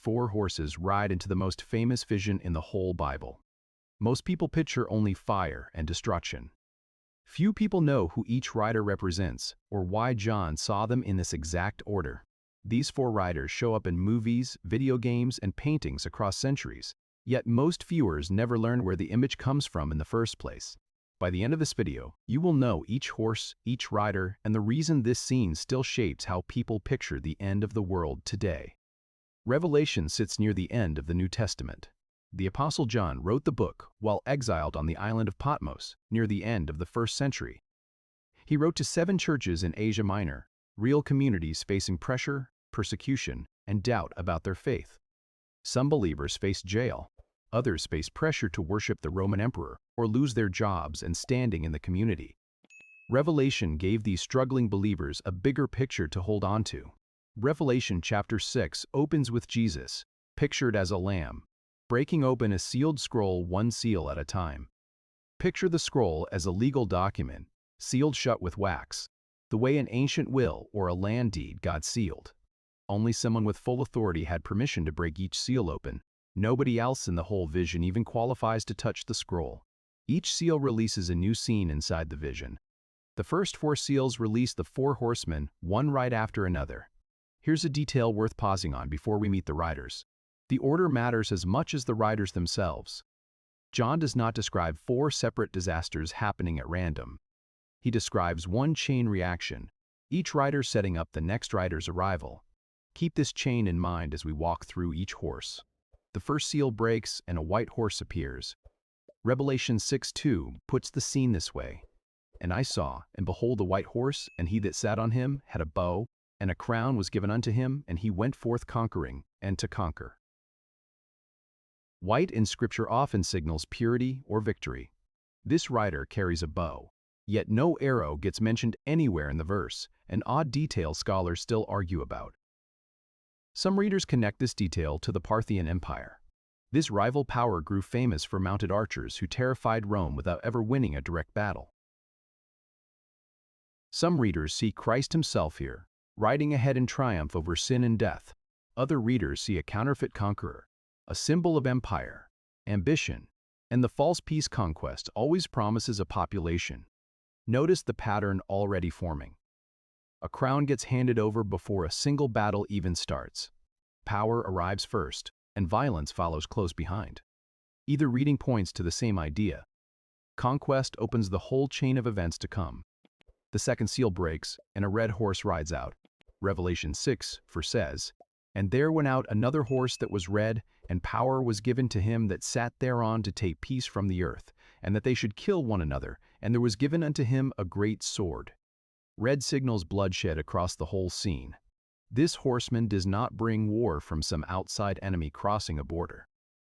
four horses ride into the most famous vision in the whole Bible. Most people picture only fire and destruction. Few people know who each rider represents or why John saw them in this exact order. These four riders show up in movies, video games, and paintings across centuries, yet most viewers never learn where the image comes from in the first place. By the end of this video, you will know each horse, each rider, and the reason this scene still shapes how people picture the end of the world today. Revelation sits near the end of the New Testament. The Apostle John wrote the book while exiled on the island of Patmos near the end of the 1st century. He wrote to 7 churches in Asia Minor, real communities facing pressure, persecution, and doubt about their faith. Some believers faced jail. Others faced pressure to worship the Roman emperor or lose their jobs and standing in the community. Revelation gave these struggling believers a bigger picture to hold on to. Revelation chapter 6 opens with Jesus, pictured as a lamb, breaking open a sealed scroll one seal at a time. Picture the scroll as a legal document, sealed shut with wax, the way an ancient will or a land deed got sealed. Only someone with full authority had permission to break each seal open. Nobody else in the whole vision even qualifies to touch the scroll. Each seal releases a new scene inside the vision. The first 4 seals release the 4 horsemen, one right after another. Here's a detail worth pausing on before we meet the riders. The order matters as much as the riders themselves. John does not describe 4 separate disasters happening at random. He describes one chain reaction, each rider setting up the next rider's arrival. Keep this chain in mind as we walk through each horse. The first seal breaks and a white horse appears. Revelation 6:2 puts the scene this way. And I saw, and behold, a white horse, and he that sat on him had a bow, and a crown was given unto him, and he went forth conquering, and to conquer. White in Scripture often signals purity or victory. This rider carries a bow, yet no arrow gets mentioned anywhere in the verse, an odd detail scholars still argue about. Some readers connect this detail to the Parthian Empire. This rival power grew famous for mounted archers who terrified Rome without ever winning a direct battle. Some readers see Christ himself here, riding ahead in triumph over sin and death. Other readers see a counterfeit conqueror, a symbol of empire, ambition, and the false peace conquest always promises a population. Notice the pattern already forming. A crown gets handed over before a single battle even starts. Power arrives first, and violence follows close behind. Either reading points to the same idea. Conquest opens the whole chain of events to come. The second seal breaks, and a red horse rides out. Revelation 6 says, And there went out another horse that was red, and power was given to him that sat thereon to take peace from the earth, and that they should kill one another, and there was given unto him a great sword. Red signals bloodshed across the whole scene. This horseman does not bring war from some outside enemy crossing a border.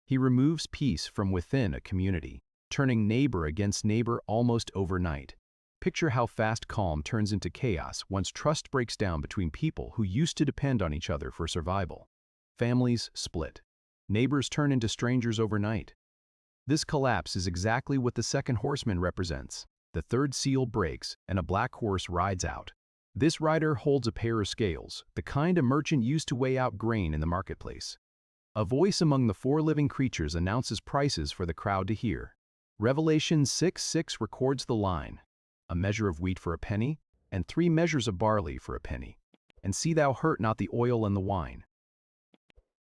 He removes peace from within a community, turning neighbor against neighbor almost overnight. Picture how fast calm turns into chaos once trust breaks down between people who used to depend on each other for survival. Families split. Neighbors turn into strangers overnight. This collapse is exactly what the second horseman represents. The third seal breaks, and a black horse rides out. This rider holds a pair of scales, the kind a merchant used to weigh out grain in the marketplace. A voice among the 4 living creatures announces prices for the crowd to hear. Revelation 6:6 records the line, A measure of wheat for a penny, and 3 measures of barley for a penny. And see thou hurt not the oil and the wine.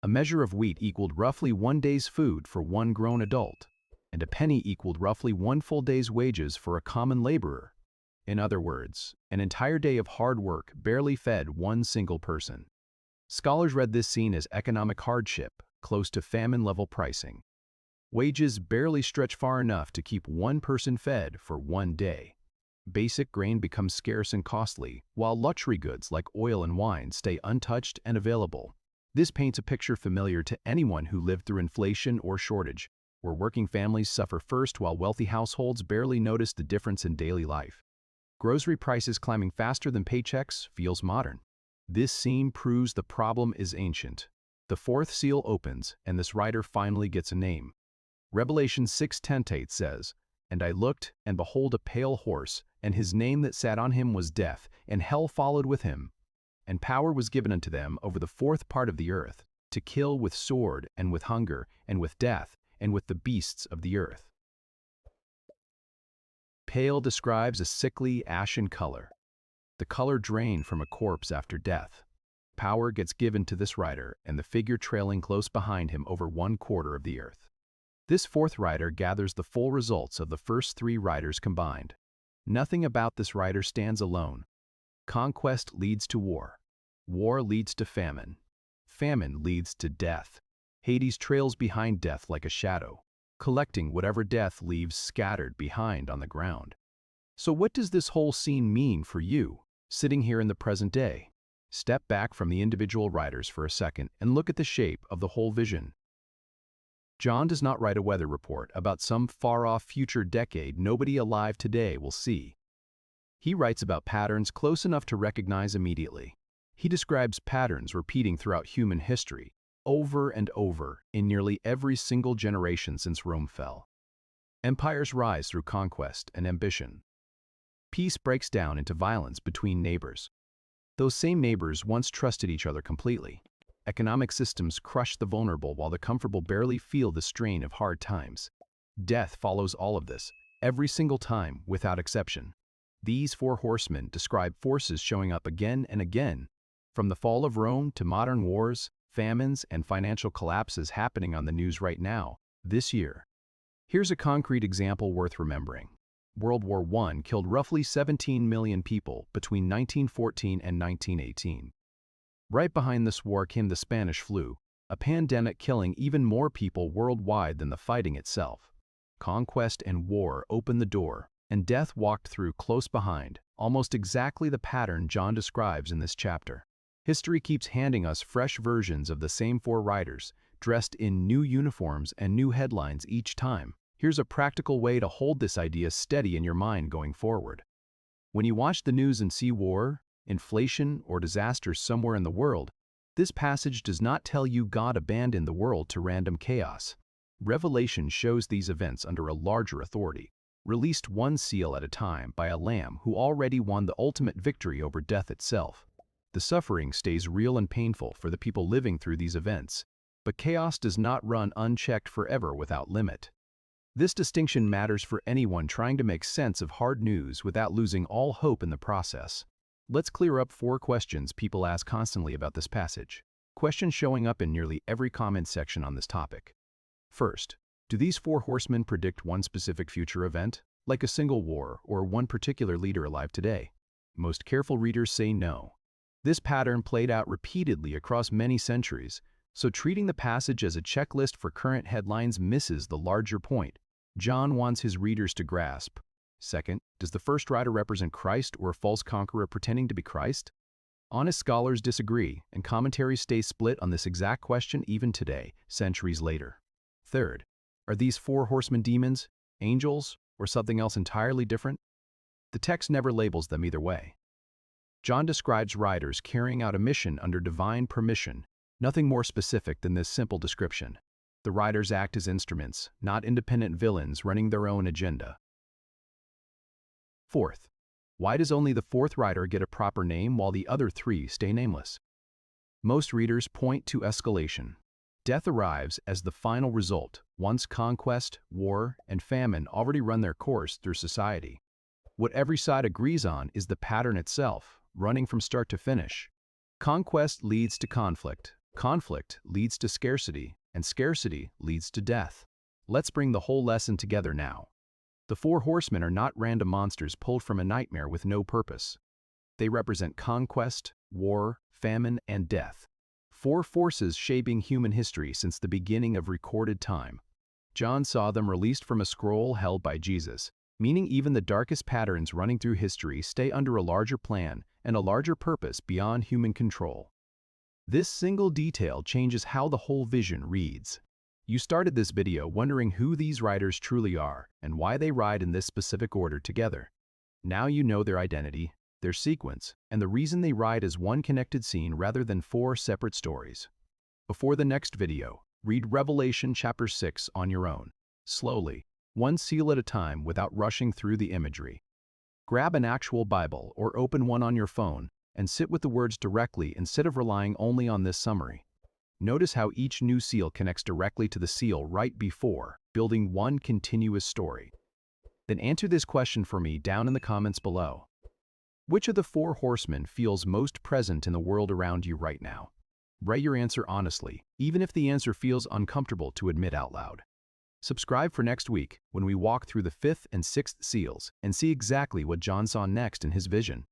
A measure of wheat equaled roughly 1 day's food for one grown adult, and a penny equaled roughly 1 full day's wages for a common laborer. In other words, an entire day of hard work barely fed one single person. Scholars read this scene as economic hardship, close to famine-level pricing. Wages barely stretch far enough to keep one person fed for 1 day. Basic grain becomes scarce and costly, while luxury goods like oil and wine stay untouched and available. This paints a picture familiar to anyone who lived through inflation or shortage, where working families suffer first while wealthy households barely notice the difference in daily life. Grocery prices climbing faster than paychecks feels modern. This scene proves the problem is ancient. The 4th seal opens, and this rider finally gets a name. Revelation 6:10 says, And I looked, and behold a pale horse, and his name that sat on him was Death, and hell followed with him. And power was given unto them over the 4th part of the earth, to kill with sword and with hunger and with death and with the beasts of the earth. Pale describes a sickly, ashen color, the color drained from a corpse after death. Power gets given to this rider and the figure trailing close behind him over 1/4 of the earth. This fourth rider gathers the full results of the first 3 riders combined. Nothing about this rider stands alone. Conquest leads to war. War leads to famine. Famine leads to death. Hades trails behind death like a shadow, collecting whatever death leaves scattered behind on the ground. So what does this whole scene mean for you, sitting here in the present day? Step back from the individual riders for a second and look at the shape of the whole vision. John does not write a weather report about some far-off future decade nobody alive today will see. He writes about patterns close enough to recognize immediately. He describes patterns repeating throughout human history, over and over, in nearly every single generation since Rome fell. Empires rise through conquest and ambition. Peace breaks down into violence between neighbors. Those same neighbors once trusted each other completely. Economic systems crush the vulnerable while the comfortable barely feel the strain of hard times. Death follows all of this, every single time, without exception. These 4 horsemen describe forces showing up again and again, from the fall of Rome to modern wars, famines, and financial collapses happening on the news right now, this year. Here's a concrete example worth remembering. World War I killed roughly 17 million people between 1914 and 1918. Right behind this war came the Spanish flu, a pandemic killing even more people worldwide than the fighting itself. Conquest and war opened the door, and death walked through close behind, almost exactly the pattern John describes in this chapter. History keeps handing us fresh versions of the same 4 riders, dressed in new uniforms and new headlines each time. Here's a practical way to hold this idea steady in your mind going forward. When you watch the news and see war, inflation, or disasters somewhere in the world, this passage does not tell you God abandoned the world to random chaos. Revelation shows these events under a larger authority, released one seal at a time by a lamb who already won the ultimate victory over death itself. The suffering stays real and painful for the people living through these events, but chaos does not run unchecked forever without limit. This distinction matters for anyone trying to make sense of hard news without losing all hope in the process. Let's clear up 4 questions people ask constantly about this passage. Questions showing up in nearly every comment section on this topic. First, do these 4 horsemen predict one specific future event, like a single war or one particular leader alive today? Most careful readers say no. This pattern played out repeatedly across many centuries, so treating the passage as a checklist for current headlines misses the larger point John wants his readers to grasp. Second, does the first rider represent Christ or a false conqueror pretending to be Christ? Honest scholars disagree, and commentaries stay split on this exact question even today, centuries later. Third, are these 4 horsemen demons, angels, or something else entirely different? The text never labels them either way. John describes riders carrying out a mission under divine permission, nothing more specific than this simple description. The riders act as instruments, not independent villains running their own agenda. Fourth, why does only the 4th rider get a proper name while the other 3 stay nameless? Most readers point to escalation. Death arrives as the final result, once conquest, war, and famine already run their course through society. What every side agrees on is the pattern itself, running from start to finish. Conquest leads to conflict, conflict leads to scarcity, and scarcity leads to death. Let's bring the whole lesson together now. The 4 horsemen are not random monsters pulled from a nightmare with no purpose. They represent conquest, war, famine, and death. 4 forces shaping human history since the beginning of recorded time. John saw them released from a scroll held by Jesus, meaning even the darkest patterns running through history stay under a larger plan and a larger purpose beyond human control. This single detail changes how the whole vision reads. You started this video wondering who these riders truly are and why they ride in this specific order together. Now you know their identity, their sequence, and the reason they ride as one connected scene rather than 4 separate stories. Before the next video, read Revelation chapter 6 on your own, slowly, one seal at a time without rushing through the imagery. Grab an actual Bible or open one on your phone and sit with the words directly instead of relying only on this summary. Notice how each new seal connects directly to the seal right before, building one continuous story. Then answer this question for me down in the comments below. Which of the four horsemen feels most present in the world around you right now? Write your answer honestly, even if the answer feels uncomfortable to admit out loud. Subscribe for next week when we walk through the fifth and sixth seals and see exactly what John saw next in his vision.